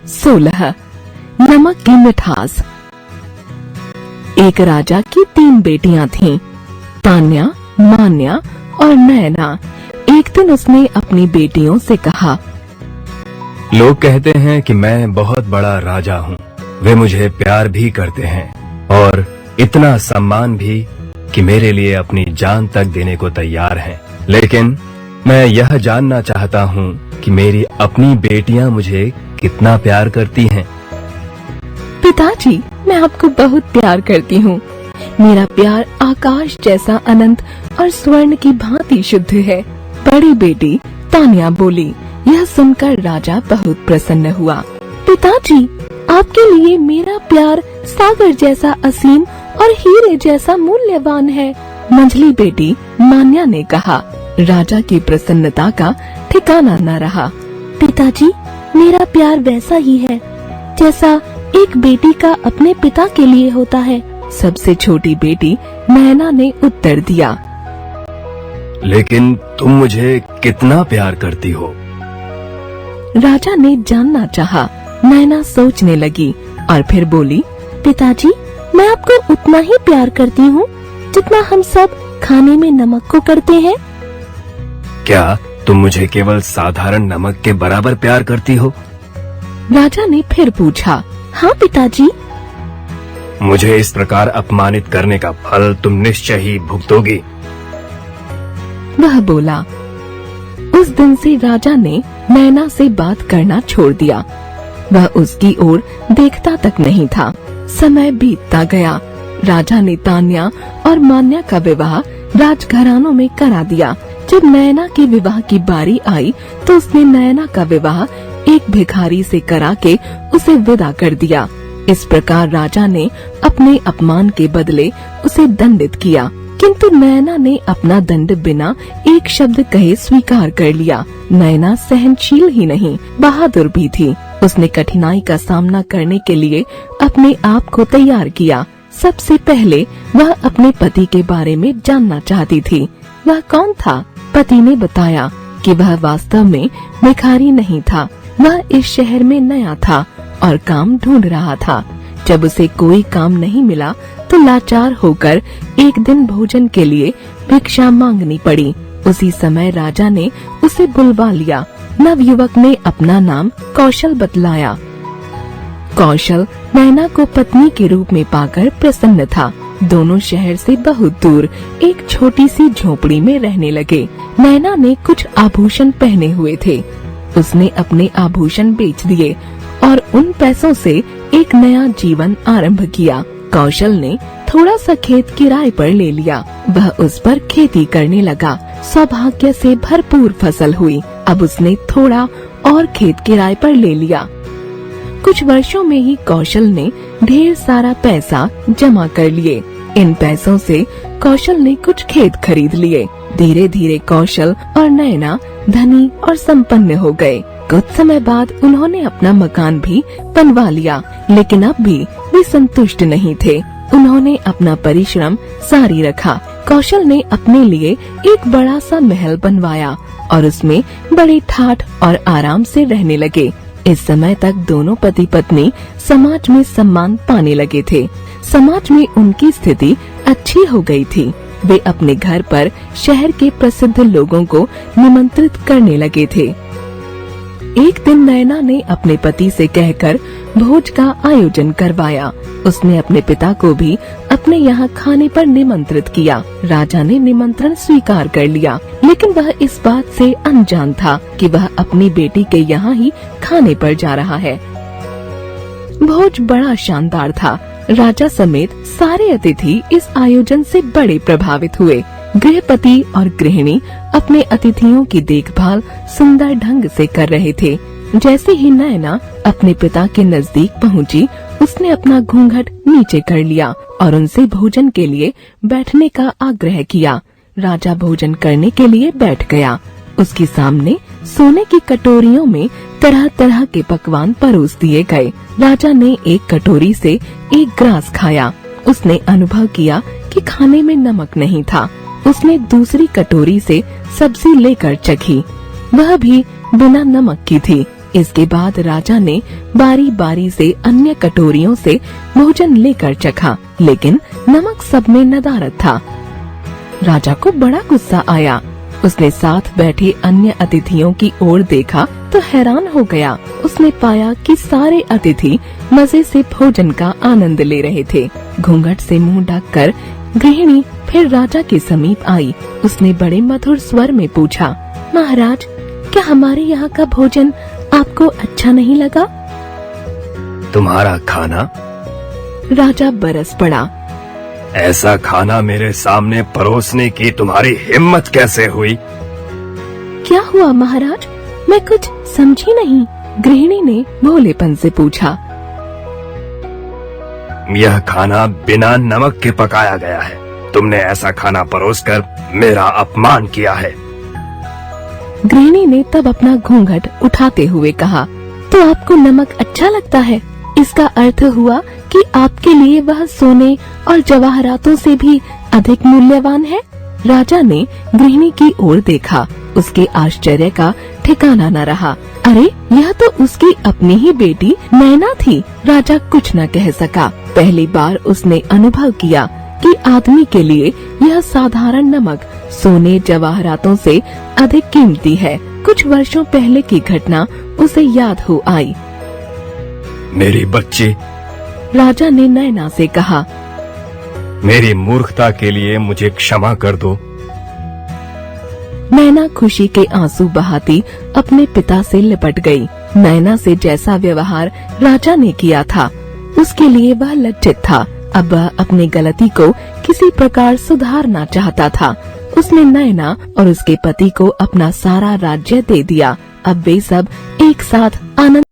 16 नमक की मिठास। एक राजा की 3 बेटियां थीं, तान्या, मान्या और नैना। एक दिन उसने अपनी बेटियों से कहा, लोग कहते हैं कि मैं बहुत बड़ा राजा हूँ। वे मुझे प्यार भी करते हैं और इतना सम्मान भी कि मेरे लिए अपनी जान तक देने को तैयार हैं। लेकिन मैं यह जानना चाहता हूँ कि मेरी अपनी बेटियां मुझे कितना प्यार करती हैं। पिताजी, मैं आपको बहुत प्यार करती हूँ। मेरा प्यार आकाश जैसा अनंत और स्वर्ण की भांति शुद्ध है। बड़ी बेटी तान्या बोली। यह सुनकर राजा बहुत प्रसन्न हुआ। पिताजी, आपके लिए मेरा प्यार सागर जैसा असीम और हीरे जैसा मूल्यवान है। मंझली बेटी मान्या ने कहा। राजा की प्रसन्नता का ठिकाना न रहा। पिताजी, मेरा प्यार वैसा ही है जैसा एक बेटी का अपने पिता के लिए होता है। सबसे छोटी बेटी नैना ने उत्तर दिया। लेकिन तुम मुझे कितना प्यार करती हो? राजा ने जानना चाहा। नैना सोचने लगी और फिर बोली, पिताजी, मैं आपको उतना ही प्यार करती हूँ जितना हम सब खाने में नमक को करते हैं। क्या तुम मुझे केवल साधारण नमक के बराबर प्यार करती हो? राजा ने फिर पूछा। हाँ पिताजी। मुझे इस प्रकार अपमानित करने का फल तुम निश्चय ही भुगतोगी। वह बोला। उस दिन से राजा ने नैना से बात करना छोड़ दिया। वह उसकी ओर देखता तक नहीं था। समय बीतता गया। राजा ने तान्या और मान्या का विवाह राजघरानों में करा दिया। जब नैना के विवाह की बारी आई तो उसने नैना का विवाह एक भिखारी से करा के उसे विदा कर दिया। इस प्रकार राजा ने अपने अपमान के बदले उसे दंडित किया, किंतु नैना ने अपना दंड बिना एक शब्द कहे स्वीकार कर लिया। नैना सहनशील ही नहीं, बहादुर भी थी। उसने कठिनाई का सामना करने के लिए अपने आप को तैयार किया। सबसे पहले वह अपने पति के बारे में जानना चाहती थी। वह कौन था? पति ने बताया कि वह वास्तव में भिखारी नहीं था। वह इस शहर में नया था और काम ढूंढ रहा था। जब उसे कोई काम नहीं मिला तो लाचार होकर एक दिन भोजन के लिए भिक्षा मांगनी पड़ी। उसी समय राजा ने उसे बुलवा लिया। नवयुवक ने अपना नाम कौशल बतलाया। कौशल नैना को पत्नी के रूप में पाकर प्रसन्न था। दोनों शहर से बहुत दूर एक छोटी सी झोपड़ी में रहने लगे। नैना ने कुछ आभूषण पहने हुए थे। उसने अपने आभूषण बेच दिए और उन पैसों से एक नया जीवन आरंभ किया। कौशल ने थोड़ा सा खेत किराए पर ले लिया। वह उस पर खेती करने लगा। सौभाग्य से भरपूर फसल हुई। अब उसने थोड़ा और खेत किराए पर ले लिया। कुछ वर्षों में ही कौशल ने ढेर सारा पैसा जमा कर लिए। इन पैसों से कौशल ने कुछ खेत खरीद लिए। धीरे धीरे कौशल और नैना धनी और संपन्न हो गए। कुछ समय बाद उन्होंने अपना मकान भी बनवा लिया, लेकिन अब भी वे संतुष्ट नहीं थे। उन्होंने अपना परिश्रम जारी रखा। कौशल ने अपने लिए एक बड़ा सा महल बनवाया और उसमें बड़े ठाठ और आराम से रहने लगे। इस समय तक दोनों पति पत्नी समाज में सम्मान पाने लगे थे। समाज में उनकी स्थिति अच्छी हो गई थी। वे अपने घर पर शहर के प्रसिद्ध लोगों को निमंत्रित करने लगे थे। एक दिन नैना ने अपने पति से कहकर भोज का आयोजन करवाया। उसने अपने पिता को भी अपने यहाँ खाने पर निमंत्रित किया। राजा ने निमंत्रण स्वीकार कर लिया, लेकिन वह इस बात से अनजान था कि वह अपनी बेटी के यहाँ ही खाने पर जा रहा है। भोज बड़ा शानदार था। राजा समेत सारे अतिथि इस आयोजन से बड़े प्रभावित हुए। गृहपति और गृहिणी अपने अतिथियों की देखभाल सुंदर ढंग से कर रहे थे। जैसे ही नैना अपने पिता के नजदीक पहुंची, उसने अपना घूंघट नीचे कर लिया और उनसे भोजन के लिए बैठने का आग्रह किया। राजा भोजन करने के लिए बैठ गया। उसके सामने सोने की कटोरियों में तरह तरह के पकवान परोस दिए गए। राजा ने एक कटोरी से एक ग्रास खाया। उसने अनुभव किया कि खाने में नमक नहीं था। उसने दूसरी कटोरी से सब्जी लेकर चखी। वह भी बिना नमक की थी। इसके बाद राजा ने बारी बारी से अन्य कटोरियों से भोजन लेकर चखा, लेकिन नमक सब में नदारद था। राजा को बड़ा गुस्सा आया। उसने साथ बैठे अन्य अतिथियों की ओर देखा तो हैरान हो गया। उसने पाया कि सारे अतिथि मजे से भोजन का आनंद ले रहे थे। घूंघट से मुंह ढककर गृहिणी फिर राजा के समीप आई। उसने बड़े मधुर स्वर में पूछा, महाराज, क्या हमारे यहाँ का भोजन आपको अच्छा नहीं लगा? तुम्हारा खाना? राजा बरस पड़ा। ऐसा खाना मेरे सामने परोसने की तुम्हारी हिम्मत कैसे हुई? क्या हुआ महाराज? मैं कुछ समझी नहीं। गृहिणी ने भोलेपन से पूछा। यह खाना बिना नमक के पकाया गया है। तुमने ऐसा खाना परोसकर मेरा अपमान किया है। गृहिणी ने तब अपना घूंघट उठाते हुए कहा, तो आपको नमक अच्छा लगता है? इसका अर्थ हुआ कि आपके लिए वह सोने और जवाहरातों से भी अधिक मूल्यवान है। राजा ने गृहिणी की ओर देखा। उसके आश्चर्य का ठिकाना न रहा। अरे, यह तो उसकी अपनी ही बेटी नैना थी। राजा कुछ न कह सका। पहली बार उसने अनुभव किया कि आदमी के लिए यह साधारण नमक सोने जवाहरातों से अधिक कीमती है। कुछ वर्षों पहले की घटना उसे याद हो आई। मेरी बच्ची, राजा ने नैना से कहा, मेरी मूर्खता के लिए मुझे क्षमा कर दो। नैना खुशी के आंसू बहाती अपने पिता से लिपट गई। नैना से जैसा व्यवहार राजा ने किया था, उसके लिए वह लज्जित था। अब वह अपनी गलती को किसी प्रकार सुधारना चाहता था। उसने नैना और उसके पति को अपना सारा राज्य दे दिया। अब वे सब एक साथ आनंद